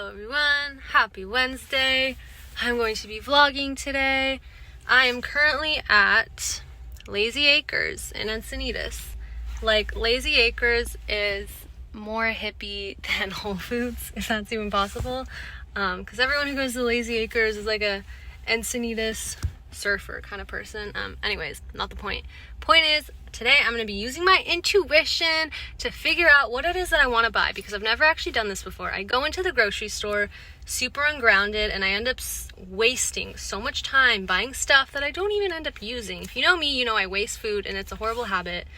Hello everyone, happy Wednesday. I'm going to be vlogging today. I am currently at Lazy Acres in Encinitas. Like, Lazy Acres is more hippie than Whole Foods, if that's even possible. Because everyone who goes to Lazy Acres is like a Encinitas surfer kind of person. Anyways, not the point. Point is, today I'm going to be using my intuition to figure out what it is that I want to buy, because I've never actually done this before. I go into the grocery store super ungrounded and I end up wasting so much time buying stuff that I don't even end up using. If you know me, you know I waste food and it's a horrible habit.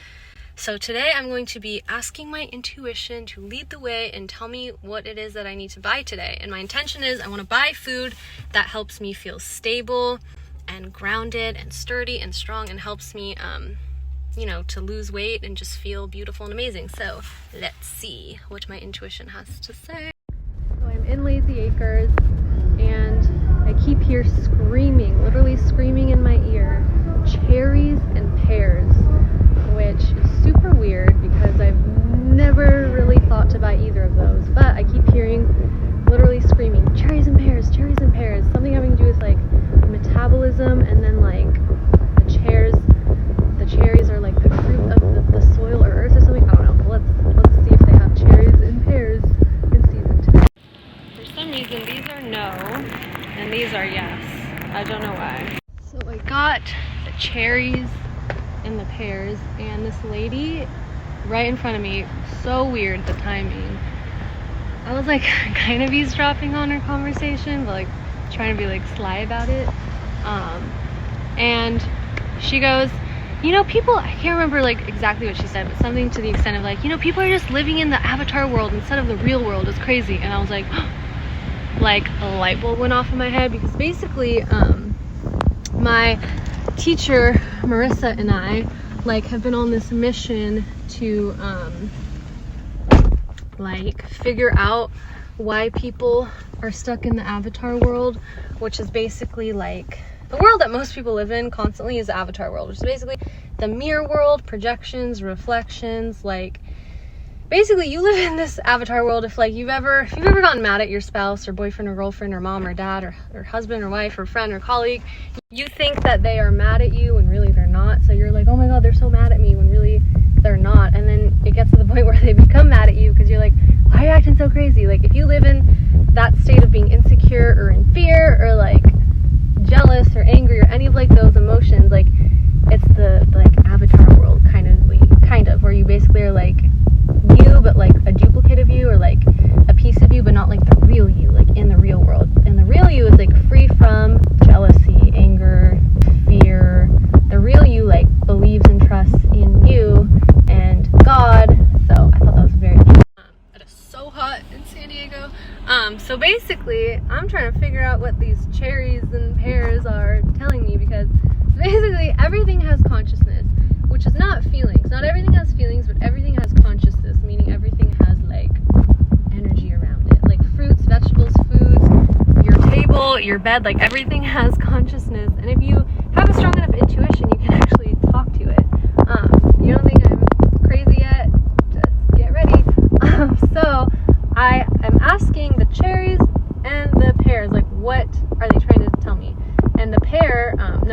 So today I'm going to be asking my intuition to lead the way and tell me what it is that I need to buy today. And my intention is I want to buy food that helps me feel stable and grounded and sturdy and strong and helps me to lose weight and just feel beautiful and amazing. So let's see what my intuition has to say. So I'm in Lazy Acres and I keep screaming, literally screaming in my ear, cherries and pears, which is super weird because I've never really thought to buy either of those, but I keep hearing, literally screaming, cherries and pears, cherries and pears, something having to do with like metabolism, and then like the cherries are like the fruit of the soil or earth or something. I don't know. Let's see if they have cherries and pears in season today. For some reason these are no and these are yes. I don't know why. So I got the cherries and the pears, and this lady right in front of me, so weird the timing. I was like kind of eavesdropping on her conversation, but like trying to be like sly about it. And she goes, people, I can't remember like exactly what she said, but something to the extent of like, people are just living in the avatar world instead of the real world. It's crazy. And I was like, like a light bulb went off in my head, because basically my teacher Marissa and I like have been on this mission to like figure out why people are stuck in the avatar world, which is basically like the world that most people live in constantly is the avatar world, which is basically the mirror world, projections, reflections. Like, basically you live in this avatar world. If you've ever gotten mad at your spouse or boyfriend or girlfriend or mom or dad or husband or wife or friend or colleague, you think that they are mad at you when really they're not. So you're like, oh my god, they're so mad at me, when really they're not. And then it gets to the point where they become mad at you because you're like, why are you acting so crazy? Like, if you live in that state of being insecure or in fear or like jealous or angry or any of like those emotions, like it's the like avatar world kind of where you basically are like you, but like a duplicate of you, or like a piece of you, but not like the real you, like in the real world. And the real you is like free from jealousy, anger, fear. The real you like believes and trusts in you and God. So I thought that was very cute. It is so hot in San Diego. So basically I'm trying to figure out what these cherries and pears are telling me, because basically everything has consciousness, which is not feelings. Not everything has feelings, but everything has consciousness, meaning everything has like energy around it. Like fruits, vegetables, foods, your table, your bed, like everything has consciousness. And if you have a strong enough intuition, you can actually talk to it. You don't think I'm crazy yet? Just get ready. So I am asking the cherries and the pears, like, what are they trying to tell me? And the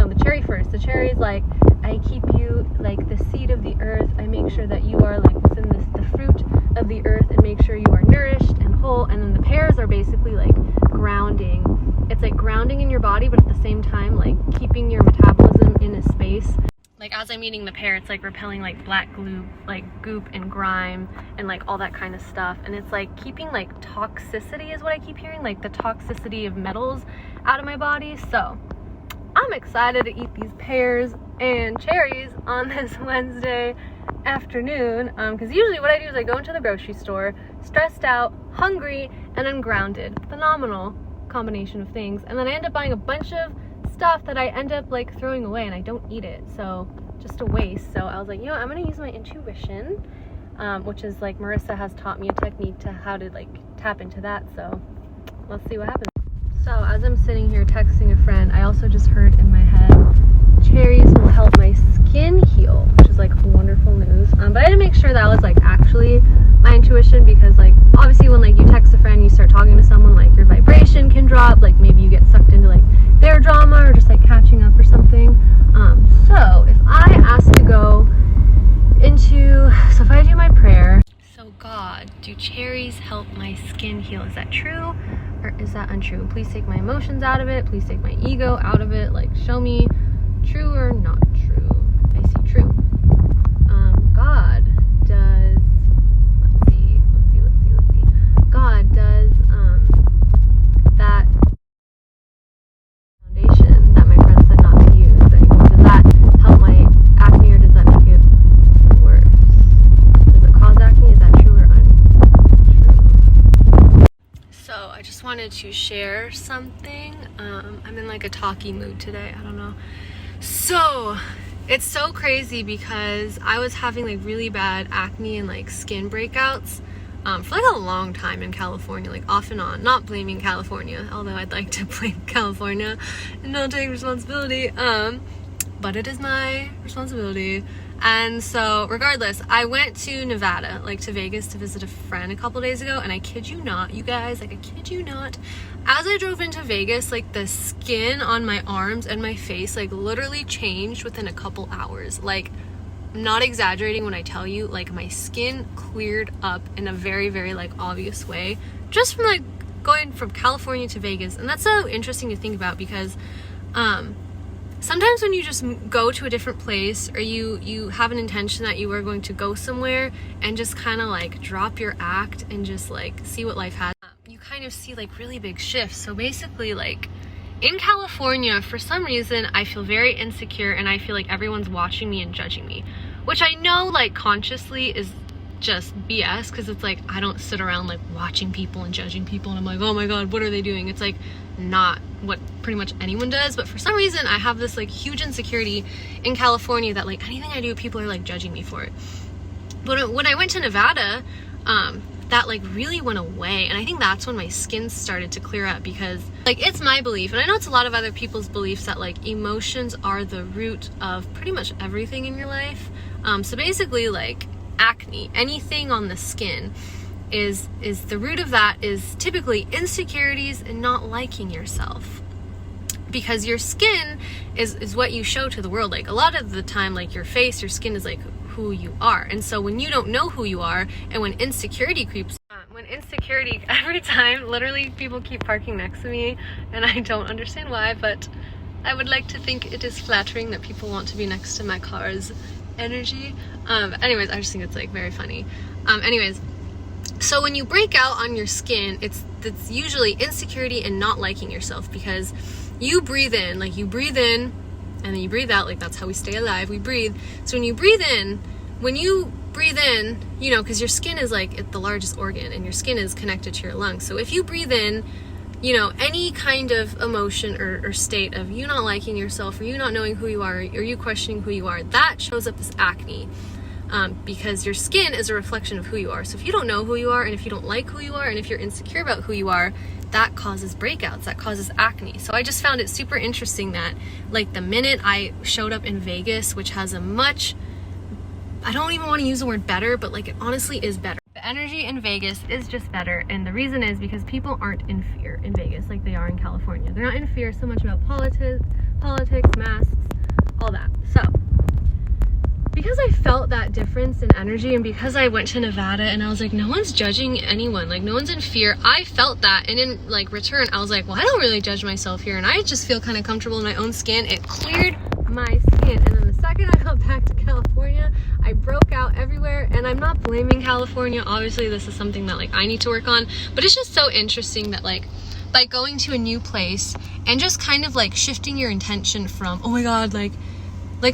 the cherry first. The cherry's like, I keep you like the seed of the earth. I make sure that you are like within the fruit of the earth and make sure you are nourished and whole. And then the pears are basically like grounding. It's like grounding in your body, but at the same time like keeping your metabolism in a space. Like, as I'm eating the pear, it's like repelling like black glue, like goop and grime and like all that kind of stuff. And it's like keeping like toxicity is what I keep hearing, like the toxicity of metals out of my body. So I'm excited to eat these pears and cherries on this Wednesday afternoon, because usually what I do is I go into the grocery store stressed out, hungry, and ungrounded. Phenomenal combination of things. And then I end up buying a bunch of stuff that I end up like throwing away, and I don't eat it, so just a waste. So I was like, I'm gonna use my intuition, which is like Marissa has taught me a technique to how to like tap into that. So let's see what happens. So as I'm sitting here texting a friend, I also just heard in my head, cherries will help my skin heal, which is like wonderful news. But I didn't make sure that was like actually my intuition, because like obviously when like you text a friend, you start talking to someone, like skin heal. Is that true or is that untrue? Please take my emotions out of it. Please take my ego out of it. Like, show me true or not true. I see true. God does, let's see. God does that foundation that my friend said not to use anymore, does that help my acne or does that make it worse? Does it cause acne? Is that true or untrue? So I just wanted to share something. I'm in like a talky mood today. I don't know. So it's so crazy because I was having like really bad acne and like skin breakouts for like a long time in California, like off and on. Not blaming California, although I'd like to blame California and not take responsibility. But it is my responsibility. And so regardless, I went to Nevada, like to Vegas, to visit a friend a couple days ago, and I kid you not, you guys, like I kid you not, as I drove into Vegas, like the skin on my arms and my face like literally changed within a couple hours. Like, I'm not exaggerating when I tell you, like my skin cleared up in a very, very like obvious way just from like going from California to Vegas. And that's so interesting to think about because sometimes when you just go to a different place or you have an intention that you are going to go somewhere and just kind of like drop your act and just like see what life has, you kind of see like really big shifts. So basically, like in California, for some reason, I feel very insecure and I feel like everyone's watching me and judging me, which I know like consciously is just BS because it's like I don't sit around like watching people and judging people and I'm like, oh my god, what are they doing? It's like not what pretty much anyone does, but for some reason I have this like huge insecurity in California that like anything I do, people are like judging me for it. But when I went to Nevada, that like really went away, and I think that's when my skin started to clear up because like it's my belief, and I know it's a lot of other people's beliefs, that like emotions are the root of pretty much everything in your life. So basically like acne, anything on the skin is the root of that is typically insecurities and not liking yourself, because your skin is what you show to the world. Like a lot of the time, like your face, your skin is like who you are. And so when you don't know who you are, and when insecurity creeps every time, literally people keep parking next to me and I don't understand why, but I would like to think it is flattering that people want to be next to my car's energy. Anyways, I just think it's like very funny. Anyways, so when you break out on your skin, it's usually insecurity and not liking yourself, because you breathe in and then you breathe out. Like that's how we stay alive, we breathe. So when you breathe in, you know, because your skin is like the largest organ and your skin is connected to your lungs. So if you breathe in, you know, any kind of emotion or state of you not liking yourself, or you not knowing who you are, or you questioning who you are, that shows up as acne. Because your skin is a reflection of who you are. So if you don't know who you are, and if you don't like who you are, and if you're insecure about who you are, that causes breakouts, that causes acne. So I just found it super interesting that like the minute I showed up in Vegas, which has a much, I don't even want to use the word better, but like it honestly is better. The energy in Vegas is just better, and the reason is because people aren't in fear in Vegas like they are in California. They're not in fear so much about politics, masks, all that. So because I felt that difference in energy, and because I went to Nevada and I was like, no one's judging anyone, like no one's in fear, I felt that. And in like return, I was like, well, I don't really judge myself here, and I just feel kind of comfortable in my own skin. It cleared my skin. And then the second I got back to California, I broke out everywhere. And I'm not blaming California, obviously this is something that like I need to work on, but it's just so interesting that like by going to a new place and just kind of like shifting your intention from, oh my god, like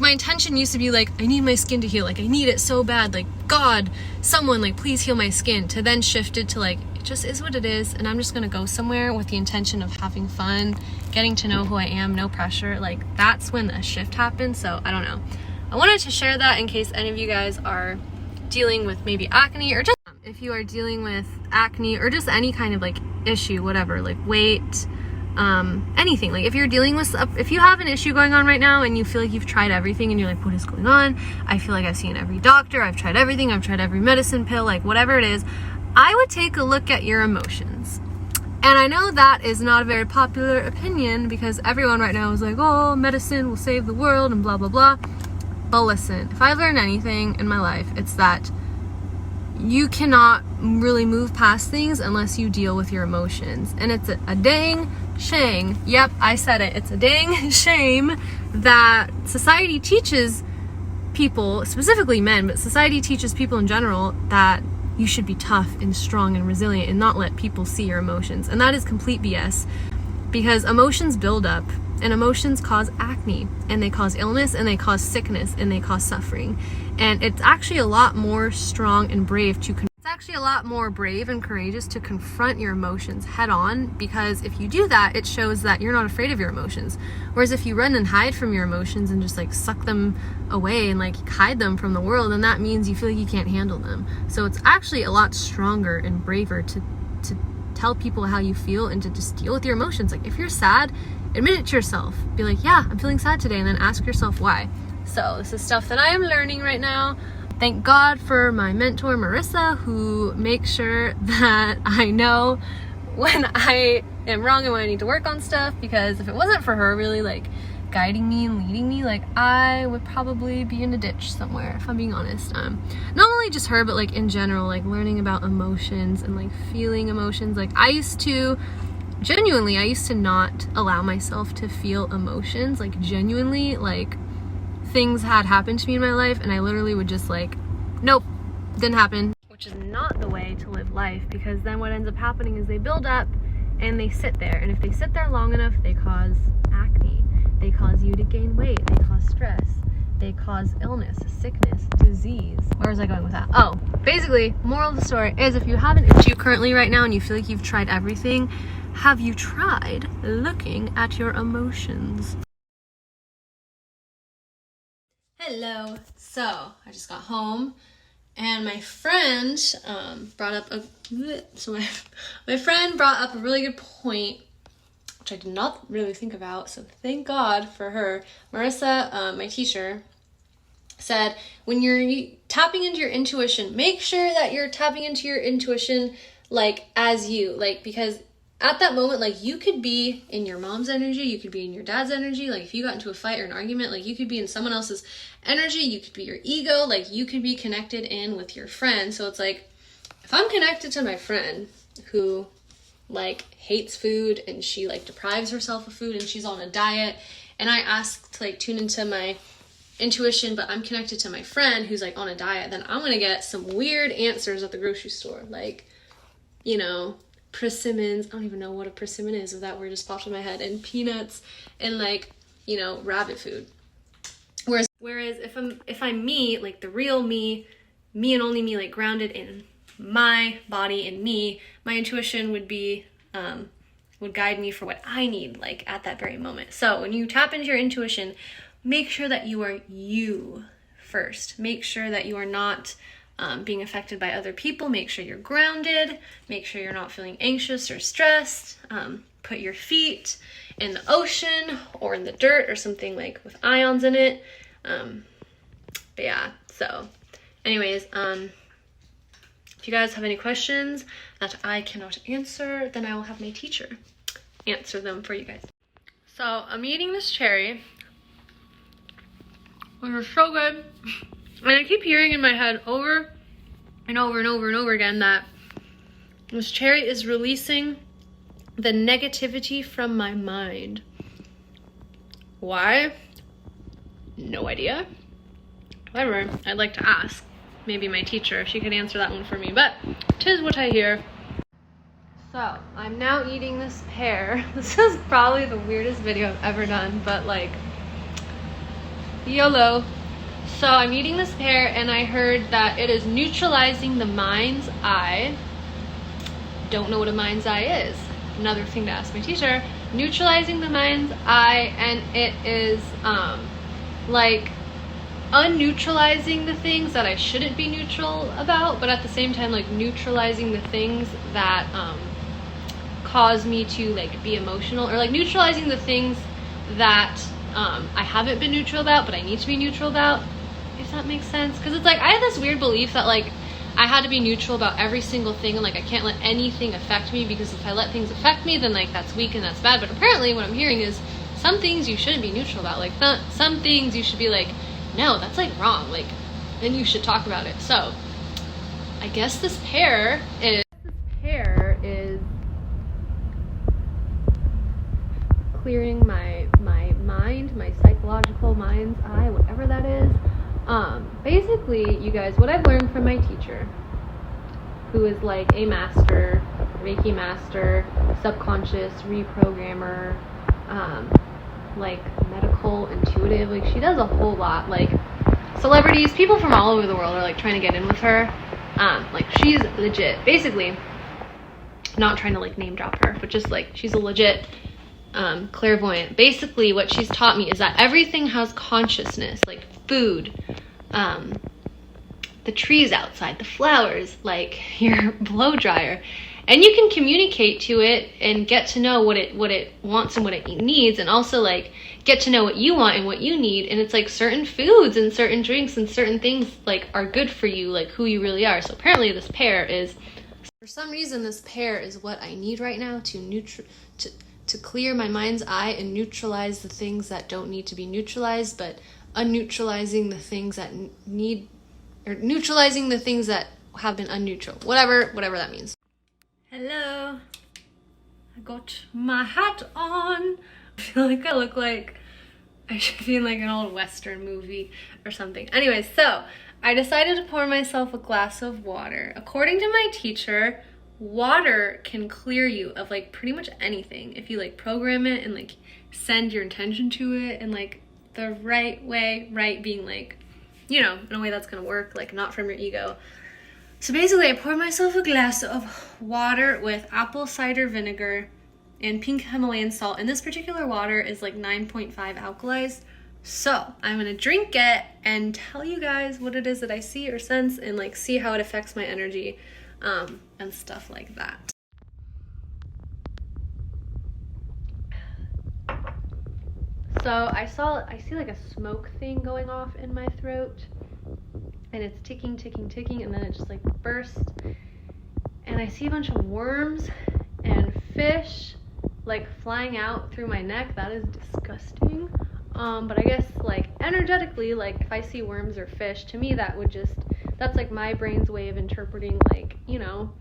my intention used to be like, I need my skin to heal, like I need it so bad, like God, someone like please heal my skin, to then shifted to like, it just is what it is, and I'm just gonna go somewhere with the intention of having fun, getting to know who I am, no pressure. Like that's when a shift happened. So I don't know, I wanted to share that in case any of you guys are dealing with maybe acne, or just if you are dealing with acne or just any kind of like issue, whatever, like weight, anything. Like if you're dealing with, if you have an issue going on right now and you feel like you've tried everything and you're like, what is going on? I feel like I've seen every doctor, I've tried everything, I've tried every medicine pill, like whatever it is, I would take a look at your emotions. And I know that is not a very popular opinion because everyone right now is like, oh, medicine will save the world and blah, blah, blah. But listen, if I've learned anything in my life, it's that you cannot really move past things unless you deal with your emotions. And it's a dang shame. Yep, I said it. It's a dang shame that society teaches people, specifically men, but society teaches people in general that you should be tough and strong and resilient and not let people see your emotions. And that is complete BS, because emotions build up, and emotions cause acne, and they cause illness, and they cause sickness, and they cause suffering. And it's actually a lot more strong and brave and courageous to confront your emotions head on, because if you do that, it shows that you're not afraid of your emotions. Whereas if you run and hide from your emotions and just like suck them away and like hide them from the world, then that means you feel like you can't handle them. So it's actually a lot stronger and braver to tell people how you feel and to just deal with your emotions. Like if you're sad, admit it to yourself. Be like, yeah, I'm feeling sad today, and then ask yourself why. So this is stuff that I am learning right now. Thank God for my mentor, Marissa, who makes sure that I know when I am wrong and when I need to work on stuff, because if it wasn't for her really like guiding me and leading me, like I would probably be in a ditch somewhere, if I'm being honest. Not only just her, but like in general, like learning about emotions and like feeling emotions. Like I used to not allow myself to feel emotions, like genuinely, like things had happened to me in my life and I literally would just like, nope, didn't happen, which is not the way to live life, because then what ends up happening is they build up and they sit there, and if they sit there long enough, they cause acne, they cause you to gain weight, they cause stress, they cause illness, sickness, disease. Where was I going with that? Oh, basically, moral of the story is, if you have an issue currently right now and you feel like you've tried everything, have you tried looking at your emotions? Hello. So I just got home, and my friend brought up a really good point, which I did not really think about. So thank God for her. Marissa, my teacher, said when you're tapping into your intuition, make sure that you're tapping into your intuition like as you, like, because at that moment, like, you could be in your mom's energy, you could be in your dad's energy, like, if you got into a fight or an argument, like, you could be in someone else's energy, you could be your ego, like, you could be connected in with your friend. So it's like, if I'm connected to my friend who, like, hates food, and she, like, deprives herself of food, and she's on a diet, and I ask to, like, tune into my intuition, but I'm connected to my friend who's, like, on a diet, then I'm gonna get some weird answers at the grocery store, like, you know, persimmons, I don't even know what a persimmon is, if that word just popped in my head, and peanuts, and like, you know, rabbit food. Whereas if I'm me, like the real me and only me, like grounded in my body and me, my intuition would be would guide me for what I need, like at that very moment. So when you tap into your intuition, make sure that you are you first. Make sure that you are not being affected by other people. Make sure you're grounded. Make sure you're not feeling anxious or stressed. Put your feet in the ocean or in the dirt or something like with ions in it. But yeah, so anyways, if you guys have any questions that I cannot answer, then I will have my teacher answer them for you guys. So I'm eating this cherry, which is so good. And I keep hearing in my head over and over and over and over again that this cherry is releasing the negativity from my mind. Why? No idea. However, I'd like to ask maybe my teacher if she could answer that one for me, but 'tis what I hear. So I'm now eating this pear. This is probably the weirdest video I've ever done, but like, YOLO. So I'm eating this pear, and I heard that it is neutralizing the mind's eye. Don't know what a mind's eye is. Another thing to ask my teacher. Neutralizing the mind's eye, and it is like unneutralizing the things that I shouldn't be neutral about, but at the same time like neutralizing the things that cause me to like be emotional, or like neutralizing the things that I haven't been neutral about but I need to be neutral about, if that makes sense. Because it's like I have this weird belief that like I had to be neutral about every single thing, and like I can't let anything affect me, because if I let things affect me, then like that's weak and that's bad. But apparently what I'm hearing is some things you shouldn't be neutral about, like some things you should be like, no, that's like wrong, like, then you should talk about it. So I guess this pear is clearing my mind, my psychological mind's eye, whatever that is. Basically, you guys, what I've learned from my teacher, who is like a master, Reiki master, subconscious reprogrammer, like medical intuitive, like she does a whole lot. Like celebrities, people from all over the world are like trying to get in with her. Like she's legit, basically, not trying to like name drop her, but just like she's a legit clairvoyant. Basically what she's taught me is that everything has consciousness, like food, the trees outside, the flowers, like your blow dryer, and you can communicate to it and get to know what it wants and what it needs, and also like get to know what you want and what you need. And it's like certain foods and certain drinks and certain things like are good for you, like who you really are. So apparently this pear is, for some reason, this pear is what I need right now to clear my mind's eye and neutralize the things that don't need to be neutralized, but unneutralizing the things that need, or neutralizing the things that have been unneutral. Whatever that means. Hello. I got my hat on. I feel like I look like I should be in like an old Western movie or something. Anyways, so I decided to pour myself a glass of water. According to my teacher, water can clear you of like pretty much anything if you like program it and like send your intention to it in like the right way, right being like, you know, in a way that's gonna work, like not from your ego. So basically I poured myself a glass of water with apple cider vinegar and pink Himalayan salt, and this particular water is like 9.5 alkalized. So I'm gonna drink it and tell you guys what it is that I see or sense, and like see how it affects my energy and stuff like that. So I see like a smoke thing going off in my throat, and it's ticking, and then it just like bursts, and I see a bunch of worms and fish like flying out through my neck. That is disgusting. But I guess like energetically, like if I see worms or fish, to me that's like my brain's way of interpreting like, you know,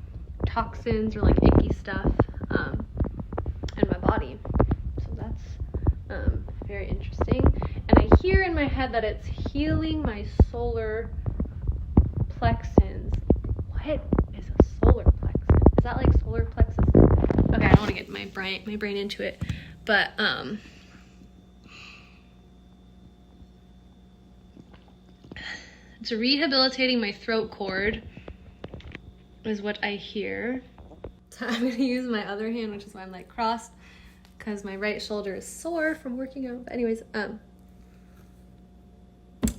toxins or like icky stuff in my body. So that's very interesting. And I hear in my head that it's healing my solar plexus. What is a solar plexus? Is that like solar plexus? Okay, I don't want to get my brain into it, but it's rehabilitating my throat cord is what I hear. So I'm gonna use my other hand, which is why I'm like crossed, because my right shoulder is sore from working out. But anyways,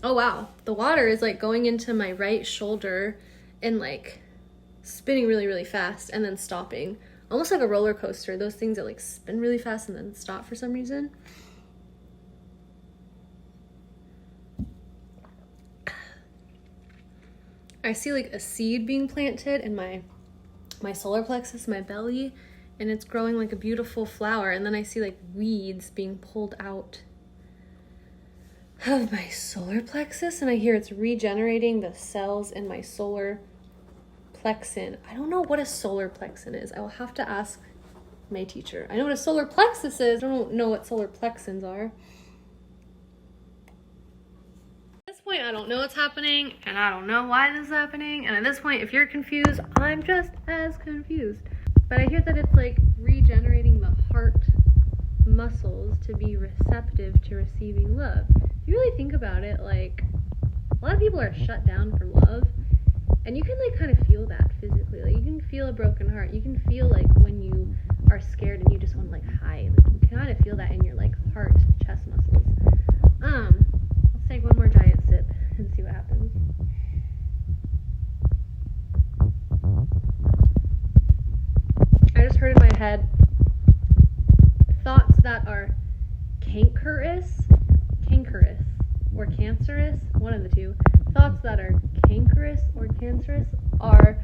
oh wow, the water is like going into my right shoulder and like spinning really, really fast and then stopping. Almost like a roller coaster, those things that like spin really fast and then stop for some reason. I see like a seed being planted in my solar plexus, my belly, and it's growing like a beautiful flower. And then I see like weeds being pulled out of my solar plexus, and I hear it's regenerating the cells in my solar plexin. I don't know what a solar plexin is. I will have to ask my teacher. I know what a solar plexus is. I don't know what solar plexins are. At this point, I don't know what's happening, and I don't know why this is happening. And at this point, if you're confused, I'm just as confused. But I hear that it's like regenerating the heart muscles to be receptive to receiving love. If you really think about it, like a lot of people are shut down for love. And you can like kind of feel that physically. Like you can feel a broken heart. You can feel like when you are scared and you just want to like hide. Like you can kind of feel that in your like heart, chest muscles. Let's take one more giant sip and see what happens. I just heard in my head thoughts that are cankerous, or cancerous, one of the two. Thoughts that are cankerous or cancerous are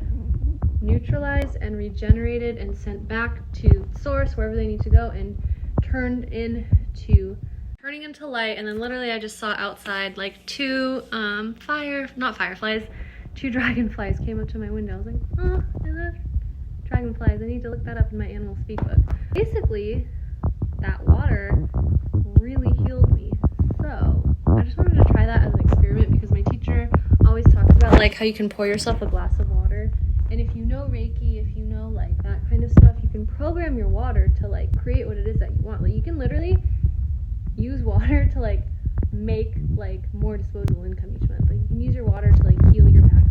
neutralized and regenerated and sent back to source, wherever they need to go, and turning into light. And then literally I just saw outside like two not fireflies, 2 dragonflies came up to my window. I was like, oh, I love dragonflies. I need to look that up in my animal speak book. Basically, that water really healed me. So I just wanted to try that as an experiment because my teacher always talks about like how you can pour yourself a glass of water, and if you know Reiki, if you know like that kind of stuff, you can program your water to like create what it is that you want. Like you can literally use water to like make like more disposable income each month. Like you can use your water to like heal your back